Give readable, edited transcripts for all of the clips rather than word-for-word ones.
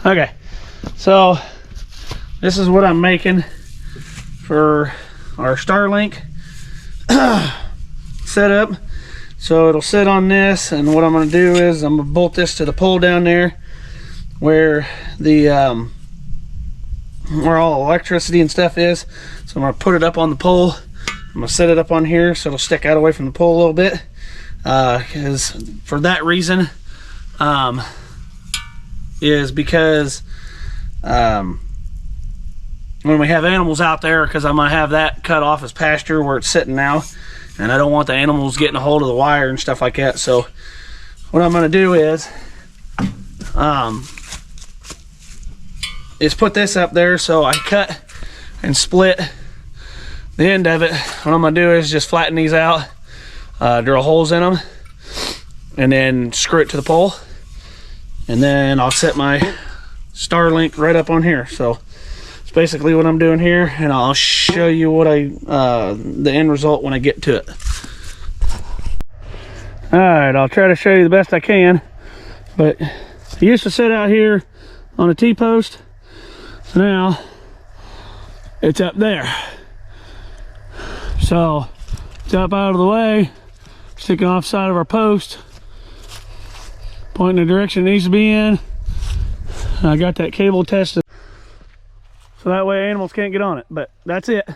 Okay, so this is what I'm making for our Starlink setup. So it'll sit on this, and what I'm going to do is I'm going to bolt this to the pole down there where the where all electricity and stuff is. So I'm going to put it up on the pole. I'm going to set it up on here so it'll stick out away from the pole a little bit, because for that reason is because when we have animals out there, because I'm going to have that cut off as pasture where it's sitting now, and I don't want the animals getting a hold of the wire and stuff like that. So what I'm going to do is put this up there so I cut and split the end of it. What I'm going to do is just flatten these out, drill holes in them, and then screw it to the pole, and then I'll set my Starlink right up on here. So it's basically what I'm doing here, and I'll show you what the end result when I get to it. Alright, I'll try to show you the best I can, but I used to sit out here on a T-post, so now it's up there. So it's up out of the way, sticking off the side of our post, pointing the direction it needs to be in. I got that cable tested so that way animals can't get on it, but that's it.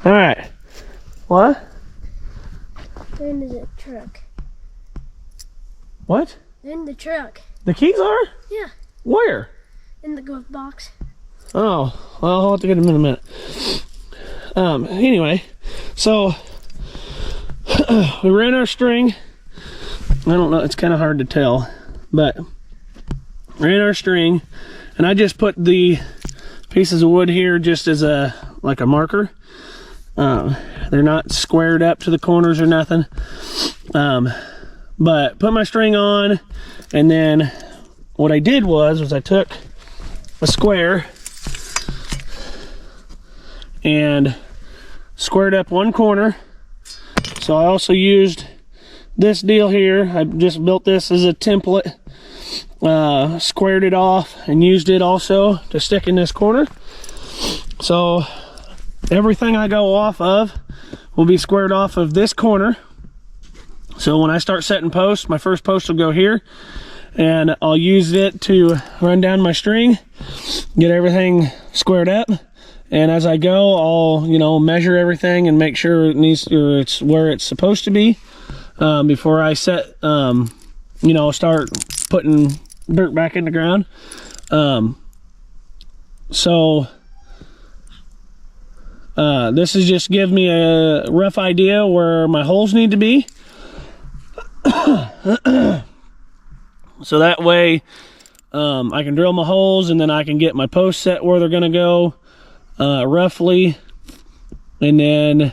All right. What? They're in the truck. What? They're in the truck. The keys are? Yeah. Where? In the glove box. Oh, well, I'll have to get them in a minute. Anyway, so we ran our string. I don't know, it's kind of hard to tell, but ran our string, and I just put the pieces of wood here just as like a marker. They're not squared up to the corners or nothing. But put my string on, and then what I did was I took a square and squared up one corner. So I also used this deal here. I just built this as a template, squared it off and used it also to stick in this corner. So everything I go off of will be squared off of this corner. So when I start setting posts, my first post will go here, and I'll use it to run down my string, get everything squared up. And as I go, I'll, you know, measure everything and make sure it's where it's supposed to be, before I set, you know, start putting dirt back in the ground. This is just give me a rough idea where my holes need to be. So that way, I can drill my holes, and then I can get my posts set where they're gonna go, roughly, and then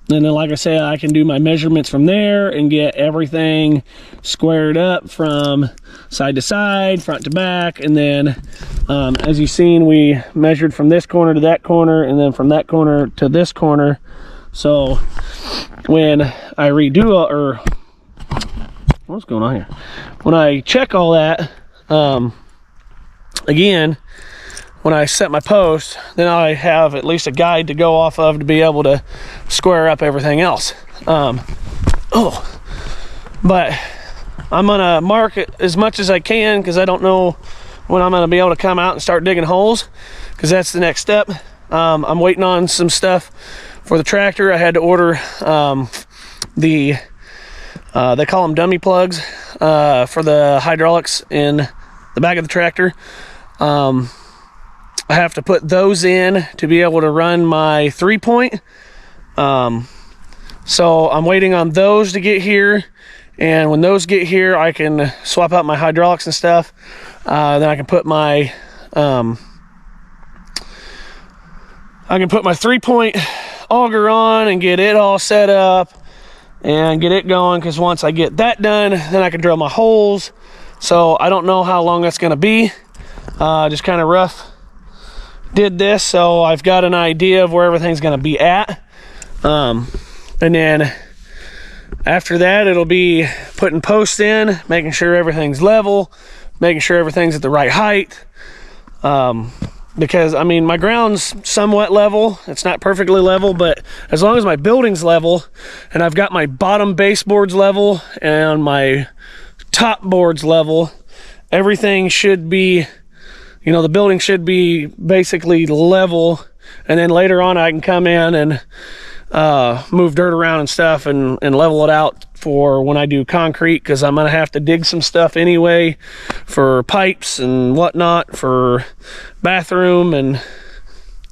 like I say, I can do my measurements from there and get everything squared up from side to side, front to back. And then, as you've seen, we measured from this corner to that corner, and then from that corner to this corner. So when I redo or what's going on here? When I check all that, again, when I set my post, then I have at least a guide to go off of to be able to square up everything else. But I'm gonna mark it as much as I can, because I don't know when I'm gonna be able to come out and start digging holes, because that's the next step. I'm waiting on some stuff for the tractor. I had to order they call them dummy plugs for the hydraulics in the back of the tractor. I have to put those in to be able to run my 3-point. So I'm waiting on those to get here, and when those get here, I can swap out my hydraulics and stuff. Then I can put my 3-point auger on and get it all set up and get it going, because once I get that done, then I can drill my holes. So I don't know how long that's going to be. Just kind of rough did this, so I've got an idea of where everything's going to be at. And then after that, it'll be putting posts in, making sure everything's level, making sure everything's at the right height. Because I mean, my ground's somewhat level. It's not perfectly level, but as long as my building's level, and I've got my bottom baseboards level and my top boards level, everything should be, you know, the building should be basically level. And then later on, I can come in and move dirt around and stuff and level it out for when I do concrete, because I'm gonna have to dig some stuff anyway for pipes and whatnot for bathroom and,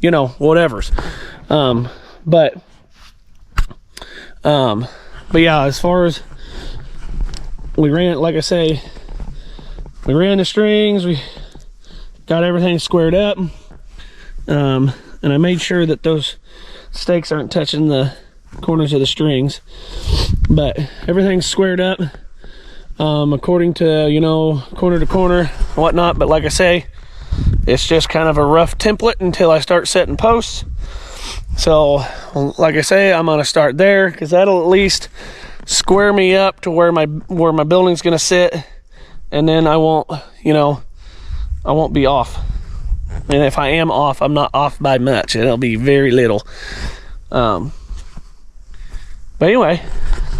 you know, whatever's. But yeah, as far as we ran, like I say, we ran the strings, we got everything squared up, and I made sure that those stakes aren't touching the corners of the strings, but everything's squared up according to, you know, corner to corner, whatnot. But like I say, it's just kind of a rough template until I start setting posts. So like I say, I'm gonna start there, because that'll at least square me up to where my building's gonna sit, and then I won't, you know, I won't be off. And if I am off, I'm not off by much. It'll be very little. But anyway,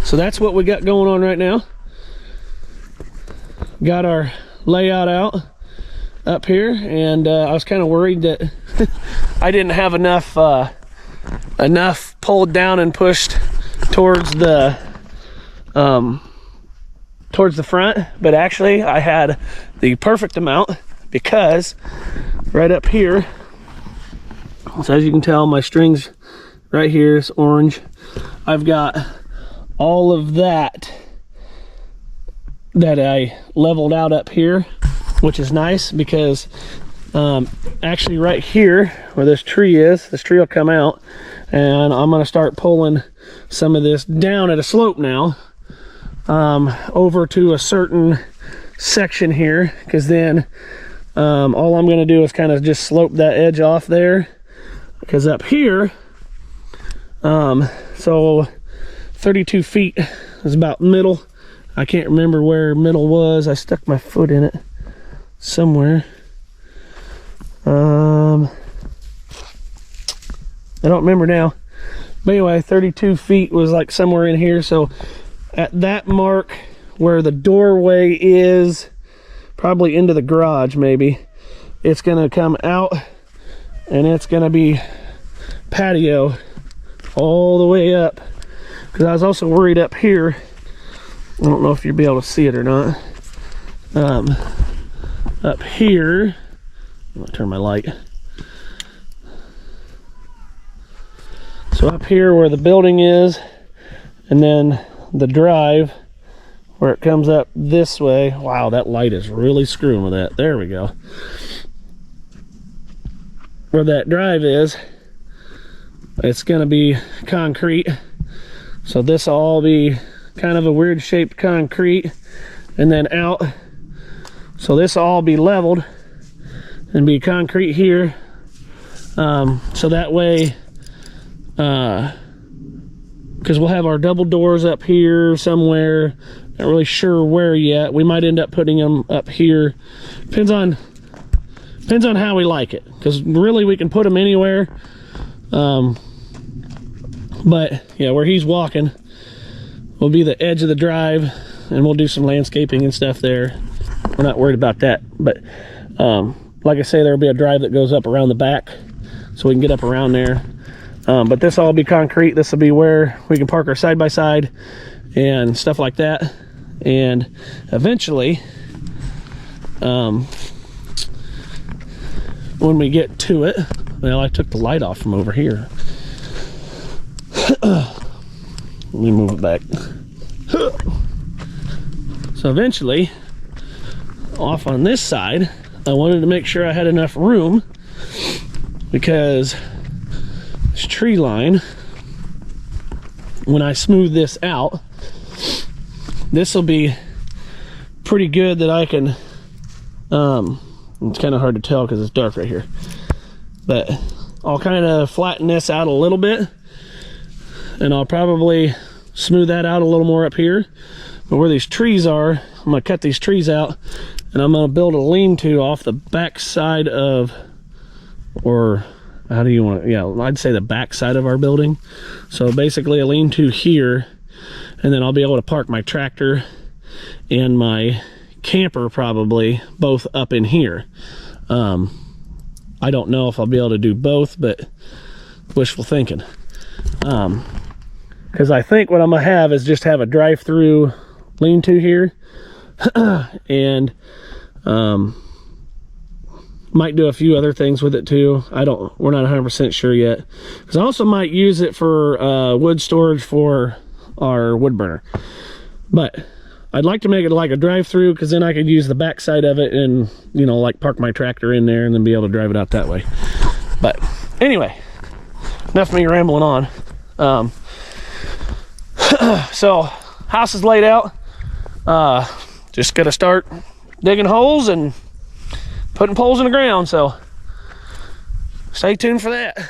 so that's what we got going on right now. Got our layout out. up here, and I was kind of worried that I didn't have enough pulled down and pushed towards the front, but actually I had the perfect amount, because right up here, so as you can tell, my strings right here is orange. I've got all of that I leveled out up here, which is nice, because actually right here where this tree will come out, and I'm going to start pulling some of this down at a slope now, over to a certain section here, because then all I'm going to do is kind of just slope that edge off there, because up here, so 32 feet is about middle. I can't remember where middle was. I stuck my foot in it somewhere. I don't remember now. But anyway, 32 feet was like somewhere in here. So at that mark where the doorway is, probably into the garage maybe, it's going to come out, and it's going to be patio all the way up. Because I was also worried up here, I don't know if you'll be able to see it or not, up here, I'm gonna turn my light. So up here where the building is, and then the drive where it comes up this way. Wow, that light is really screwing with that. There we go. Where that drive is, it's gonna be concrete. So this will all be kind of a weird shaped concrete, and then out. So this will all be leveled and be concrete here. So that way, because we'll have our double doors up here somewhere, not really sure where yet. We might end up putting them up here. Depends on how we like it, because really we can put them anywhere. But yeah, where he's walking will be the edge of the drive, and we'll do some landscaping and stuff there. We're not worried about that. But like I say, there will be a drive that goes up around the back, so we can get up around there. But this will all be concrete. This will be where we can park our side-by-side and stuff like that. And eventually, when we get to it, well, I took the light off from over here. Let me move it back. So eventually, off on this side, I wanted to make sure I had enough room, because this tree line, when I smooth this out, this will be pretty good that I can, it's kind of hard to tell because it's dark right here, but I'll kind of flatten this out a little bit, and I'll probably smooth that out a little more up here. But where these trees are, I'm going to cut these trees out, and I'm going to build a lean-to off the back side of, or how do you want to, yeah, I'd say the back side of our building. So basically a lean-to here, and then I'll be able to park my tractor and my camper probably both up in here. I don't know if I'll be able to do both, but wishful thinking. Because I think what I'm gonna have is just have a drive-through lean-to here, and might do a few other things with it too. We're not 100% sure yet. Because I also might use it for wood storage for our wood burner. But I'd like to make it like a drive-through, because then I could use the back side of it and, you know, like park my tractor in there and then be able to drive it out that way. But anyway, enough of me rambling on. So house is laid out. Just gotta start digging holes and putting poles in the ground, so stay tuned for that.